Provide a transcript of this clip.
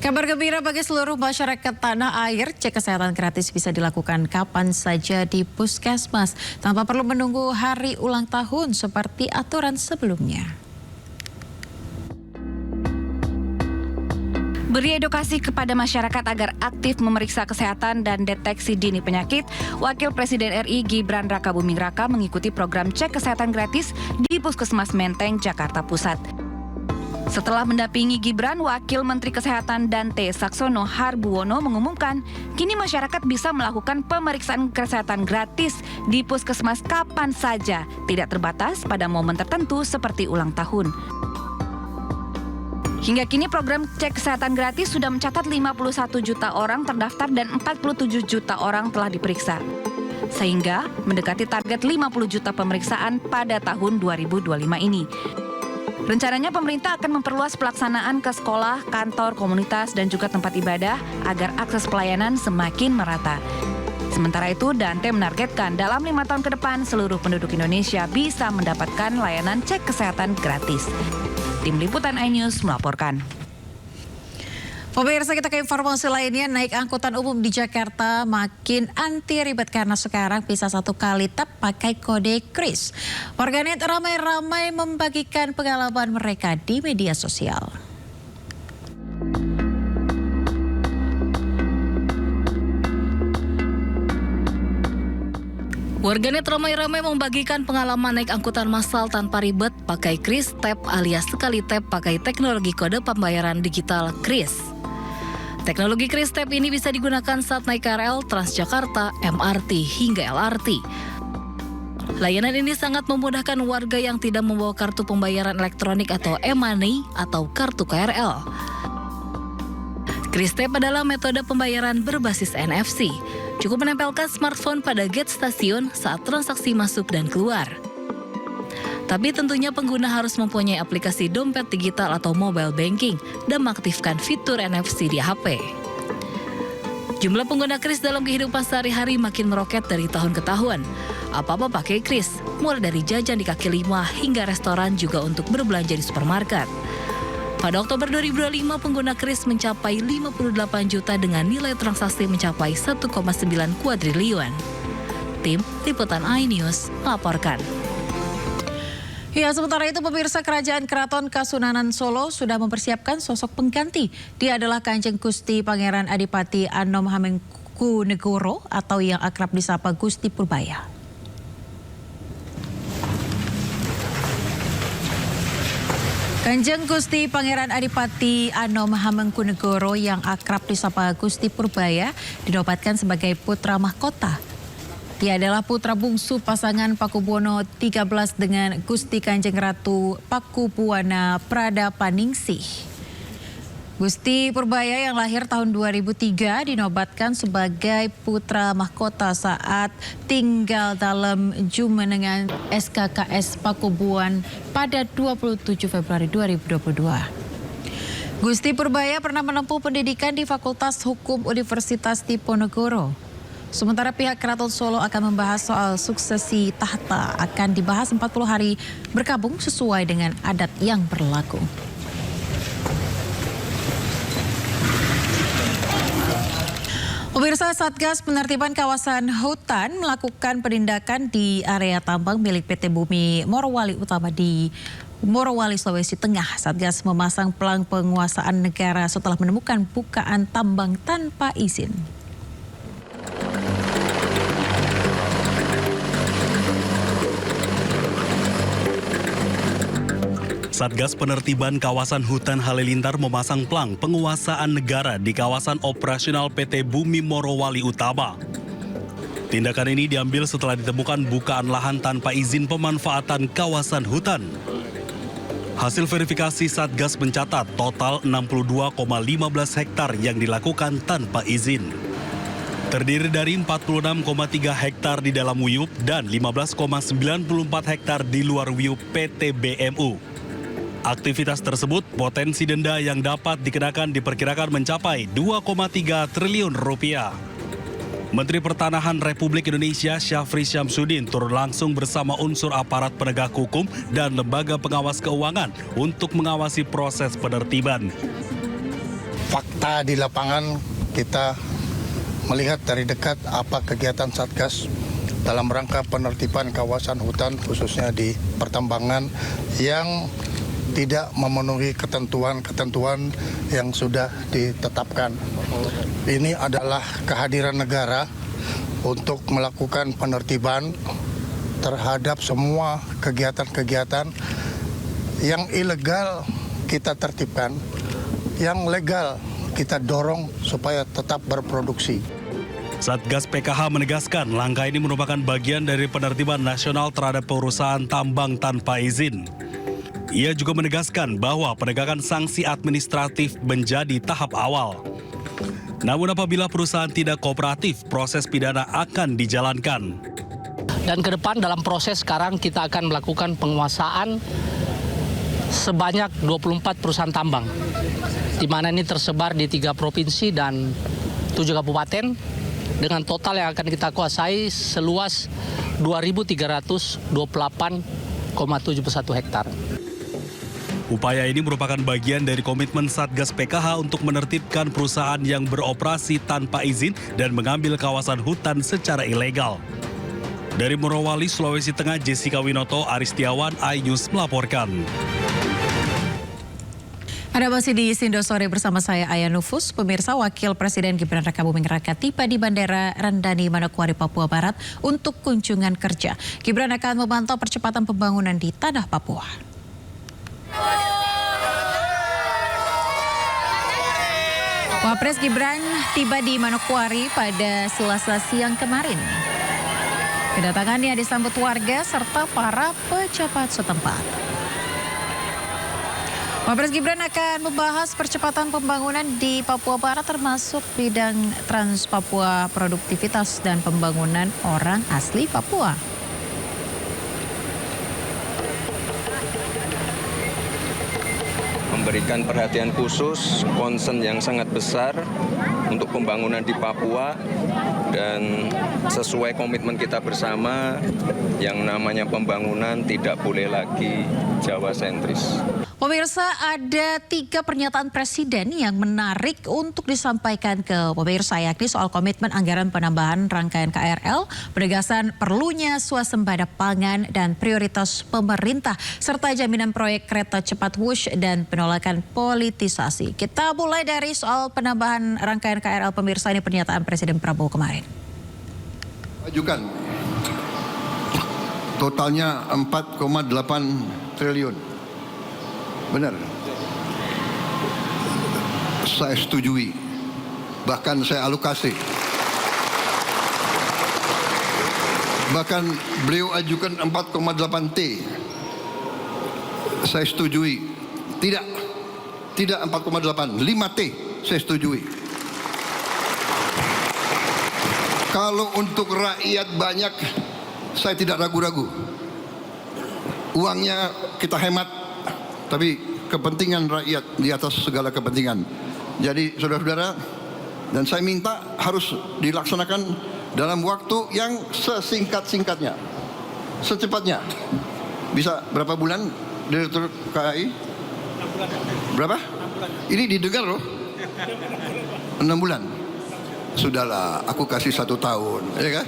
Kabar gembira bagi seluruh masyarakat tanah air, cek kesehatan gratis bisa dilakukan kapan saja di puskesmas tanpa perlu menunggu hari ulang tahun seperti aturan sebelumnya. Beri edukasi kepada masyarakat agar aktif memeriksa kesehatan dan deteksi dini penyakit, Wakil Presiden RI Gibran Rakabuming Raka mengikuti program cek kesehatan gratis di Puskesmas Menteng, Jakarta Pusat. Setelah mendampingi Gibran, Wakil Menteri Kesehatan Dante Saxono Harbuwono mengumumkan, kini masyarakat bisa melakukan pemeriksaan kesehatan gratis di puskesmas kapan saja, tidak terbatas pada momen tertentu seperti ulang tahun. Hingga kini program cek kesehatan gratis sudah mencatat 51 juta orang terdaftar dan 47 juta orang telah diperiksa. Sehingga mendekati target 50 juta pemeriksaan pada tahun 2025 ini. Rencananya pemerintah akan memperluas pelaksanaan ke sekolah, kantor, komunitas, dan juga tempat ibadah agar akses pelayanan semakin merata. Sementara itu, Dante menargetkan dalam 5 tahun ke depan seluruh penduduk Indonesia bisa mendapatkan layanan cek kesehatan gratis. Tim Liputan iNews melaporkan. Pemirsa, kita ke informasi lainnya, naik angkutan umum di Jakarta makin anti ribet karena sekarang bisa 1 kali tap pakai kode kris. Warganet ramai-ramai membagikan pengalaman mereka di media sosial. Warganet ramai-ramai membagikan pengalaman naik angkutan massal tanpa ribet pakai kris tap alias sekali tap pakai teknologi kode pembayaran digital kris. Teknologi kris tap ini bisa digunakan saat naik KRL, Transjakarta, MRT, hingga LRT. Layanan ini sangat memudahkan warga yang tidak membawa kartu pembayaran elektronik atau e-money atau kartu KRL. Kris tap adalah metode pembayaran berbasis NFC. Cukup menempelkan smartphone pada gate stasiun saat transaksi masuk dan keluar. Tapi tentunya pengguna harus mempunyai aplikasi dompet digital atau mobile banking dan mengaktifkan fitur NFC di HP. Jumlah pengguna kris dalam kehidupan sehari-hari makin meroket dari tahun ke tahun. Apa-apa pakai kris, mulai dari jajan di kaki lima hingga restoran juga untuk berbelanja di supermarket. Pada Oktober 2025, pengguna kris mencapai 58 juta dengan nilai transaksi mencapai 1,9 kuadriliun. Tim Liputan iNews melaporkan. Ya, sementara itu pemirsa, Kerajaan Keraton Kasunanan Solo sudah mempersiapkan sosok pengganti. Dia adalah Kanjeng Gusti Pangeran Adipati Anom Hamengkunegoro atau yang akrab disapa Gusti Purbaya. Kanjeng Gusti Pangeran Adipati Anom Hamengkunegoro yang akrab disapa Gusti Purbaya dinobatkan sebagai putra mahkota. Dia adalah putra bungsu pasangan Pakubuwono XIII dengan Gusti Kanjeng Ratu Pakubuwana Pradapaningsih. Gusti Purbaya yang lahir tahun 2003 dinobatkan sebagai putra mahkota saat tinggal dalam Jumenengan SKKS Pakubuwan pada 27 Februari 2022. Gusti Purbaya pernah menempuh pendidikan di Fakultas Hukum Universitas Diponegoro. Sementara pihak Keraton Solo akan membahas soal suksesi tahta akan dibahas 40 hari berkabung sesuai dengan adat yang berlaku. Pemirsa, Satgas Penertiban Kawasan Hutan melakukan penindakan di area tambang milik PT Bumi Morowali Utama di Morowali, Sulawesi Tengah. Satgas memasang pelang penguasaan negara setelah menemukan bukaan tambang tanpa izin. Satgas Penertiban Kawasan Hutan Halilintar memasang pelang penguasaan negara di kawasan operasional PT Bumi Morowali Utama. Tindakan ini diambil setelah ditemukan bukaan lahan tanpa izin pemanfaatan kawasan hutan. Hasil verifikasi Satgas mencatat total 62,15 hektar yang dilakukan tanpa izin. Terdiri dari 46,3 hektar di dalam WIUP dan 15,94 hektar di luar WIUP PT BMU. Aktivitas tersebut potensi denda yang dapat dikenakan diperkirakan mencapai 2,3 triliun rupiah. Menteri Pertanahan Republik Indonesia Syafri Syamsuddin turun langsung bersama unsur aparat penegak hukum dan lembaga pengawas keuangan untuk mengawasi proses penertiban. fakta di lapangan kita melihat dari dekat apa kegiatan Satgas dalam rangka penertiban kawasan hutan khususnya di pertambangan yang tidak memenuhi ketentuan-ketentuan yang sudah ditetapkan. Ini adalah kehadiran negara untuk melakukan penertiban terhadap semua kegiatan-kegiatan yang ilegal kita tertibkan, yang legal kita dorong supaya tetap berproduksi. Satgas PKH menegaskan langkah ini merupakan bagian dari penertiban nasional terhadap perusahaan tambang tanpa izin. Ia juga menegaskan bahwa penegakan sanksi administratif menjadi tahap awal. Namun apabila perusahaan tidak kooperatif, proses pidana akan dijalankan. Dan ke depan dalam proses sekarang kita akan melakukan penguasaan sebanyak 24 perusahaan tambang, di mana ini tersebar di 3 provinsi dan 7 kabupaten, dengan total yang akan kita kuasai seluas 2.328,71 hektar. Upaya ini merupakan bagian dari komitmen Satgas PKH untuk menertibkan perusahaan yang beroperasi tanpa izin dan mengambil kawasan hutan secara ilegal. Dari Morowali, Sulawesi Tengah, Jessica Winoto, Aristiawan, iNews melaporkan. Anda masih di Sindo Sore bersama saya Aya Nufus. Pemirsa, Wakil Presiden Gibran Rakabuming Raka tiba di Bandara Rendani, Manokwari, Papua Barat untuk kunjungan kerja. Gibran akan memantau percepatan pembangunan di tanah Papua. Wapres Gibran tiba di Manokwari pada Selasa siang kemarin. Kedatangannya disambut warga serta para pejabat setempat. Wapres Gibran akan membahas percepatan pembangunan di Papua Barat termasuk bidang Trans Papua, produktivitas dan pembangunan orang asli Papua. Memberikan perhatian khusus, concern yang sangat besar untuk pembangunan di Papua, dan sesuai komitmen kita bersama yang namanya pembangunan tidak boleh lagi Jawa sentris. Pemirsa, ada 3 pernyataan Presiden yang menarik untuk disampaikan ke pemirsa, yakni soal komitmen anggaran penambahan rangkaian KRL, penegasan perlunya swasembada pangan dan prioritas pemerintah, serta jaminan proyek kereta cepat Wush dan penolakan politisasi. Kita mulai dari soal penambahan rangkaian KRL, pemirsa. Ini pernyataan Presiden Prabowo kemarin. Ajukan totalnya 4,8 triliun. Benar. Saya setujui. Bahkan saya alokasi. Bahkan beliau ajukan 4,8 T. Saya setujui. Tidak 4,8, 5 T saya setujui. Kalau untuk rakyat banyak, saya tidak ragu-ragu. Uangnya kita hemat, tapi kepentingan rakyat di atas segala kepentingan. Jadi saudara-saudara, dan saya minta harus dilaksanakan dalam waktu yang sesingkat-singkatnya, secepatnya. Bisa berapa bulan, Direktur KAI? 6 bulan. Berapa? 6 bulan. Ini didengar loh. 6 bulan. Sudahlah, aku kasih 1 tahun, ya kan?